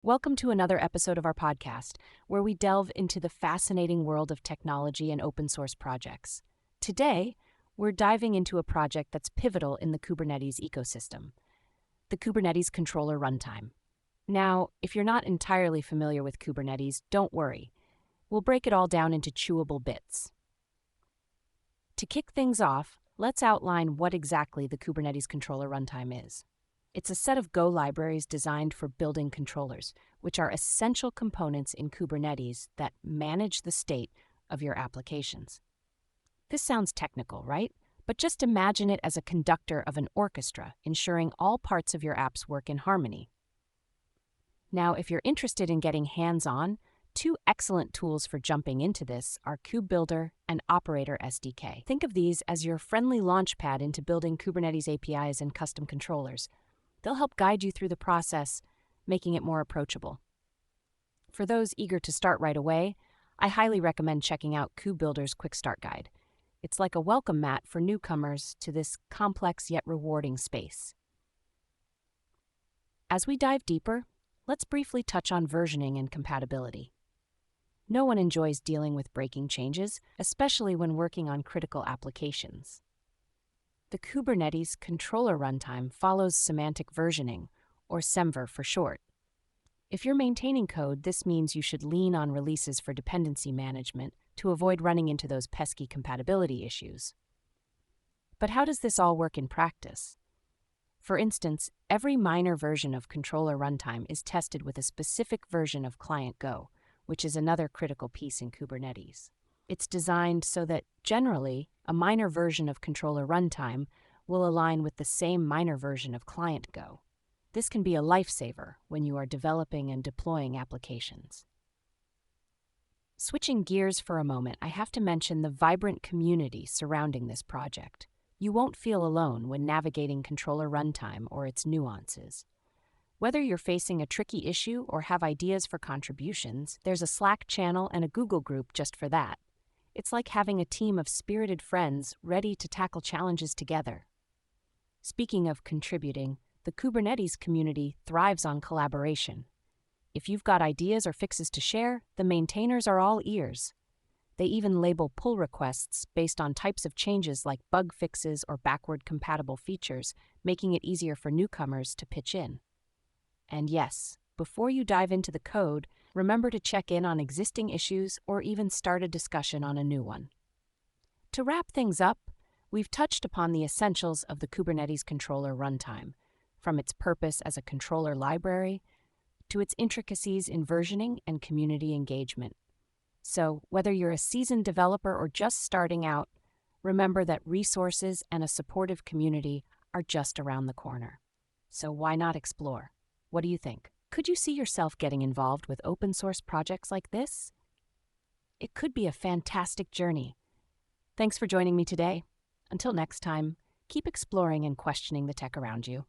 Welcome to another episode of our podcast, where we delve into the fascinating world of technology and open source projects. Today, we're diving into a project that's pivotal in the Kubernetes ecosystem, the Kubernetes controller-runtime. Now, if you're not entirely familiar with Kubernetes, don't worry. We'll break it all down into chewable bits. To kick things off, let's outline what exactly the Kubernetes controller-runtime is. It's a set of Go libraries designed for building controllers, which are essential components in Kubernetes that manage the state of your applications. This sounds technical, right? But just imagine it as a conductor of an orchestra, ensuring all parts of your apps work in harmony. Now, if you're interested in getting hands-on, two excellent tools for jumping into this are kubebuilder and Operator SDK. Think of these as your friendly launchpad into building Kubernetes APIs and custom controllers. They'll help guide you through the process, making it more approachable. For those eager to start right away, I highly recommend checking out kubebuilder's Quick Start Guide. It's like a welcome mat for newcomers to this complex yet rewarding space. As we dive deeper, let's briefly touch on versioning and compatibility. No one enjoys dealing with breaking changes, especially when working on critical applications. The Kubernetes controller-runtime follows semantic versioning, or SEMver for short. If you're maintaining code, this means you should lean on releases for dependency management to avoid running into those pesky compatibility issues. But how does this all work in practice? For instance, every minor version of controller-runtime is tested with a specific version of client Go, which is another critical piece in Kubernetes. It's designed so that, generally, a minor version of controller-runtime will align with the same minor version of client Go. This can be a lifesaver when you are developing and deploying applications. Switching gears for a moment, I have to mention the vibrant community surrounding this project. You won't feel alone when navigating controller-runtime or its nuances. Whether you're facing a tricky issue or have ideas for contributions, there's a Slack channel and a Google group just for that. It's like having a team of spirited friends ready to tackle challenges together. Speaking of contributing, the Kubernetes community thrives on collaboration. If you've got ideas or fixes to share, the maintainers are all ears. They even label pull requests based on types of changes like bug fixes or backward compatible features, making it easier for newcomers to pitch in. And yes, before you dive into the code, remember to check in on existing issues or even start a discussion on a new one. To wrap things up, we've touched upon the essentials of the Kubernetes controller-runtime, from its purpose as a controller library to its intricacies in versioning and community engagement. So, whether you're a seasoned developer or just starting out, remember that resources and a supportive community are just around the corner. So why not explore? What do you think? Could you see yourself getting involved with open source projects like this? It could be a fantastic journey. Thanks for joining me today. Until next time, keep exploring and questioning the tech around you.